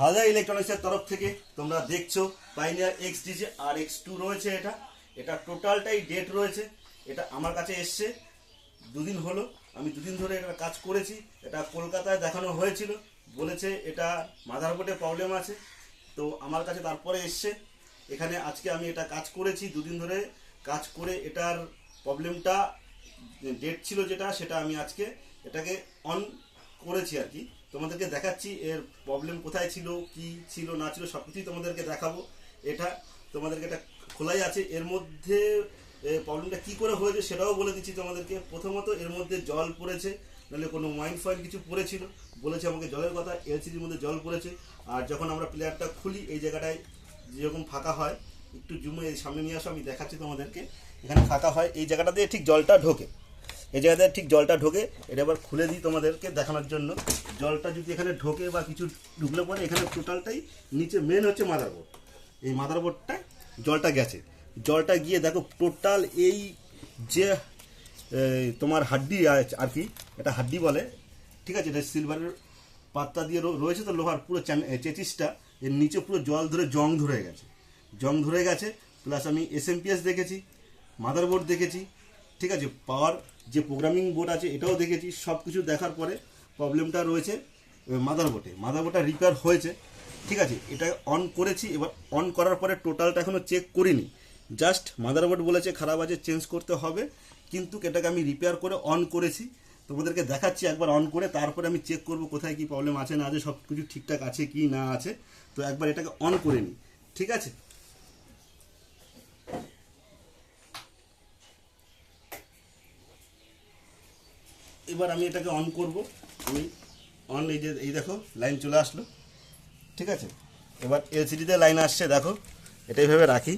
হাজার ইলেকট্রনিক্সের তরফ থেকে তোমরা দেখছো পাইনিয়ার XDJ RX2 রয়েছে। এটা টোটালটাই ডেট রয়েছে। এটা আমার কাছে এসছে দুদিন হলো, আমি দুদিন ধরে এটা কাজ করেছি। এটা কলকাতায় দেখানো হয়েছিল, বলেছে এটা মাদারবোর্ডে প্রবলেম আছে, তো আমার কাছে তারপরে এসছে এখানে। আজকে আমি এটা কাজ করেছি, দুদিন ধরে কাজ করে এটার প্রবলেমটা ডেট ছিল যেটা, সেটা আমি আজকে এটাকে অন করেছি আর কি। তোমাদেরকে দেখাচ্ছি এর প্রবলেম কোথায় ছিল, কি ছিল না ছিল সব কিছুই তোমাদেরকে দেখাবো। এটা তোমাদেরকে এটা খোলাই আছে, এর মধ্যে প্রবলেমটা কি করে হয়েছে সেটাও বলে দিচ্ছি তোমাদেরকে। প্রথমত এর মধ্যে জল পড়েছে, নাহলে কোনো ওয়াইন ফয়েন কিছু পড়েছিল, বলেছে আমাকে জলের কথা। এলসিডির মধ্যে জল পড়েছে, আর যখন আমরা প্লেয়ারটা খুলি এই জায়গাটায় যেরকম ফাঁকা হয়, একটু জুমে সামনে নিয়ে আসো, আমি দেখাচ্ছি তোমাদেরকে। এখানে ফাঁকা হয়, এই জায়গাটা দিয়ে ঠিক জলটা ঢোকে, এই জায়গাতে ঠিক জলটা ঢোকে। এটা আবার খুলে দিই তোমাদেরকে দেখানোর জন্য। জলটা যদি এখানে ঢোকে বা কিছু ঢুকলে পরে এখানে টোটালটাই নিচে মেন হচ্ছে মাদারবোর্ড। এই মাদারবোর্ডটায় জলটা গেছে, জলটা গিয়ে দেখো টোটাল এই যে তোমার হাড্ডি আর কি, এটা হাড্ডি বলে, ঠিক আছে। এটা সিলভারের পাত্তা দিয়ে রয়েছে তো, লোহার পুরো চেচিসটা এর নিচে পুরো জল ধরে জং ধরে গেছে। প্লাস আমি SMPS দেখেছি, মাদারবোর্ড দেখেছি, ঠিক আছে, পাওয়ার যে প্রোগ্রামিং বোর্ড আছে এটাও দেখেছি। সব কিছু দেখার পরে প্রবলেমটা রয়েছে মাদারবোর্ডটা রিপেয়ার হয়েছে, ঠিক আছে। এটা অন করেছি, এবার অন করার পরে টোটালটা এখনও চেক করিনি, জাস্ট মাদারবোর্ড বলেছে খারাপ আছে, চেঞ্জ করতে হবে, কিন্তু এটাকে আমি রিপেয়ার করে অন করেছি। তোমাদেরকে দেখাচ্ছি একবার অন করে, তারপরে আমি চেক করব কোথায় কি প্রবলেম আছে না আছে, সব কিছু ঠিকঠাক আছে কি না আছে। তো একবার এটাকে অন করে নিই, ঠিক আছে। এবার আমি এটাকে অন করব। আমি অন, এই দেখো লাইন চলে আসলো, ঠিক আছে। এবার এলসিডিতে লাইন আসছে, দেখো এটা এইভাবে রাখি।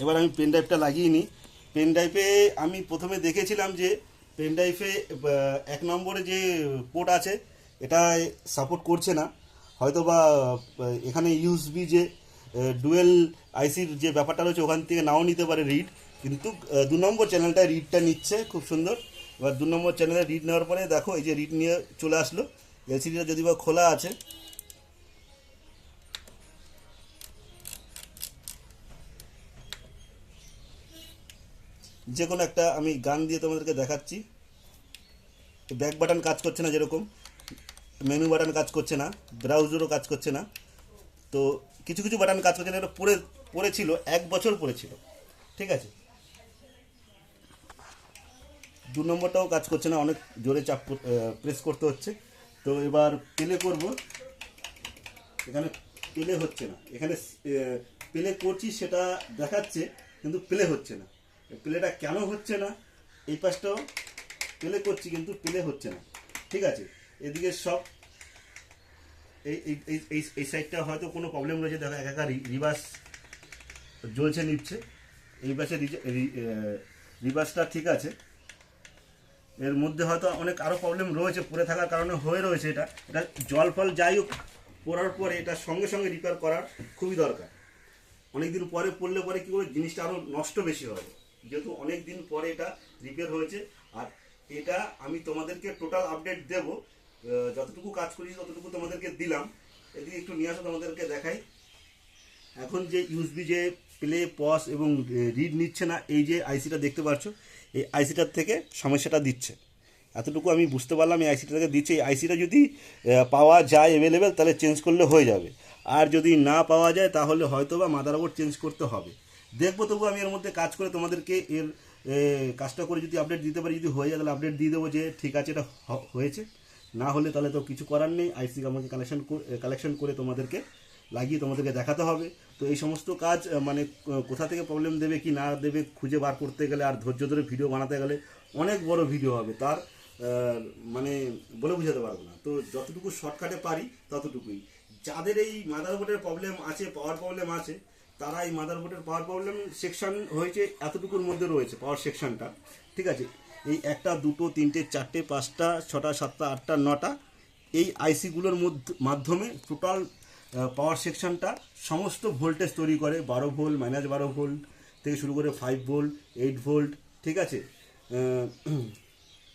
এবার আমি পেন ড্রাইভটা লাগিয়ে নিই। পেন ড্রাইভে আমি প্রথমে দেখেছিলাম যে পেন ড্রাইভে 1 নম্বরে যে পোর্ট আছে এটা সাপোর্ট করছে না, হয়তো বা এখানে ইউএসবি যে ডুয়েল আইসির যে ব্যাপারটা রয়েছে ওখান থেকে নাও নিতে পারে রিড, কিন্তু 2 নম্বর চ্যানেলটা রিডটা নিচ্ছে খুব সুন্দর। এবার 2 নম্বর চ্যানেলে রিড নেওয়ার পরে দেখো এই যে রিড নিয়ে চলে আসলো। এলসিডিটা যদি বা খোলা আছে, যে কোনো একটা আমি গান দিয়ে তোমাদেরকে দেখাচ্ছি। ব্যাক বাটন কাজ করছে না, যেরকম মেনু বাটন কাজ করছে না, ব্রাউজারও কাজ করছে না, তো কিছু কিছু বাটন কাজ করছে না। এটা পড়েছিল 1 বছর পড়েছিল, ঠিক আছে। 2 নম্বরটাও কাজ করছে না, অনেক জোরে চাপ প্রেস করতে হচ্ছে। তো এবার প্লে করব, এখানে প্লে হচ্ছে না, এখানে প্লে করছি সেটা দেখাচ্ছে কিন্তু প্লে হচ্ছে না। প্লেটা কেন হচ্ছে না, এই পাশটাও প্লে করছি কিন্তু প্লে হচ্ছে না, ঠিক আছে। এদিকে সব এই এই এই এই সাইডটা হয়তো কোনো প্রবলেম রয়েছে, দেখো একা রিভার্স জ্বলছে নিচ্ছে। এই পাশে রিভার্সটা ঠিক আছে, এর মধ্যে হয়তো অনেক আরও প্রবলেম রয়েছে, পড়ে থাকার কারণে হয়ে রয়েছে। এটা জল ফল যাই হোক পড়ার পরে এটা সঙ্গে সঙ্গে রিপেয়ার করার খুবই দরকার। অনেক দিন পরে পড়লে পরে কী করে জিনিসটা আরও নষ্ট বেশি হবে, যেহেতু অনেক দিন পরে এটা রিপেয়ার হয়েছে। আর এটা আমি তোমাদেরকে টোটাল আপডেট দেব, যতটুকু কাজ করেছি ততটুকু তোমাদেরকে দিলাম। এদিকে একটু নিয়ে আসো, তোমাদেরকে দেখাই। এখন যে ইউএসবি যে প্লে পজ এবং রিড নিচ্ছে না, এই যে আইসিটা দেখতে পাচ্ছ, এই আইসিটার থেকে সমস্যাটা দিচ্ছে, এতটুকু আমি বুঝতে পারলাম। এই আইসিটা থেকে দিচ্ছে, এই আইসিটা যদি পাওয়া যায় অ্যাভেলেবেল তাহলে চেঞ্জ করলে হয়ে যাবে, আর যদি না পাওয়া যায় তাহলে হয়তো বা মাদারবোর্ড চেঞ্জ করতে হবে। দেখবো, তবু আমি এর মধ্যে কাজ করে তোমাদেরকে এর কাজটা করে যদি আপডেট দিতে পারি, যদি হয়ে যায় তাহলে আপডেট দিয়ে দেবো যে ঠিক আছে এটা হয়েছে। না হলে তাহলে তো কিছু করার নেই, আইসি আমাকে কালেকশন করে তোমাদেরকে লাগিয়ে তোমাদেরকে দেখাতে হবে। তো এই সমস্ত কাজ মানে কোথা থেকে প্রবলেম দেবে কি না দেবে খুঁজে বার করতে গেলে আর ধৈর্য ধরে ভিডিও বানাতে গেলে অনেক বড় ভিডিও হবে, তার মানে বলে বোঝাতে পারবো না। তো যতটুকু শর্টকাটে পারি ততটুকুই। যাদের এই মাদারবোর্ডের প্রবলেম আছে, পাওয়ার প্রবলেম আছে, তারা এই মাদারবোর্ডের পাওয়ার প্রবলেম সেকশন হয়েছে এতটুকুর মধ্যে রয়েছে পাওয়ার সেকশনটা, ঠিক আছে। এই 1টা 2টো 3টে 4টে 5টা 6টা 7টা 8টা 9টা এই আইসিগুলোর মাধ্যমে টোটাল পাওয়ার সেকশনটা সমস্ত ভোল্টেজ তৈরি করে। 12 ভোল্ট, -12 ভোল্ট থেকে শুরু করে 5 ভোল্ট, 8 ভোল্ট, ঠিক আছে,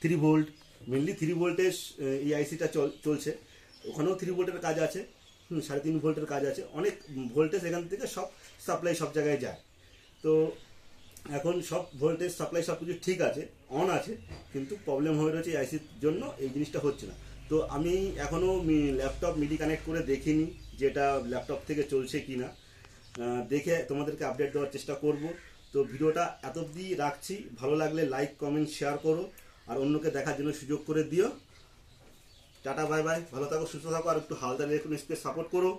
3 ভোল্ট, মেনলি 3 ভোল্টের এই আইসিটা চলছে। ওখানেও 3 ভোল্টের কাজ আছে, 3.5 ভোল্টের কাজ আছে, অনেক ভোল্টেজ এখান থেকে সব সাপ্লাই সব জায়গায় যায়। তো এখন সব ভোল্টেজ সাপ্লাই সব কিছু ঠিক আছে, অন আছে, কিন্তু প্রবলেম হয়ে রয়েছে এই আইসির জন্য, এই জিনিসটা হচ্ছে না। তো আমি এখনও ল্যাপটপ মিডি কানেক্ট করে দেখিনি যে এটা ল্যাপটপ থেকে চলছে কি না, দেখে তোমাদেরকে আপডেট দেওয়ার চেষ্টা করব। তো ভিডিওটা এত অবধি রাখছি, ভালো লাগলে লাইক কমেন্ট শেয়ার করো, আর অন্যকে দেখার জন্য সুযোগ করে দিও। টাটা বাই বাই, ভালো থাকো সুস্থ থাকো, আর একটু হালদার ইলেকট্রনিক্সকে সাপোর্ট করো।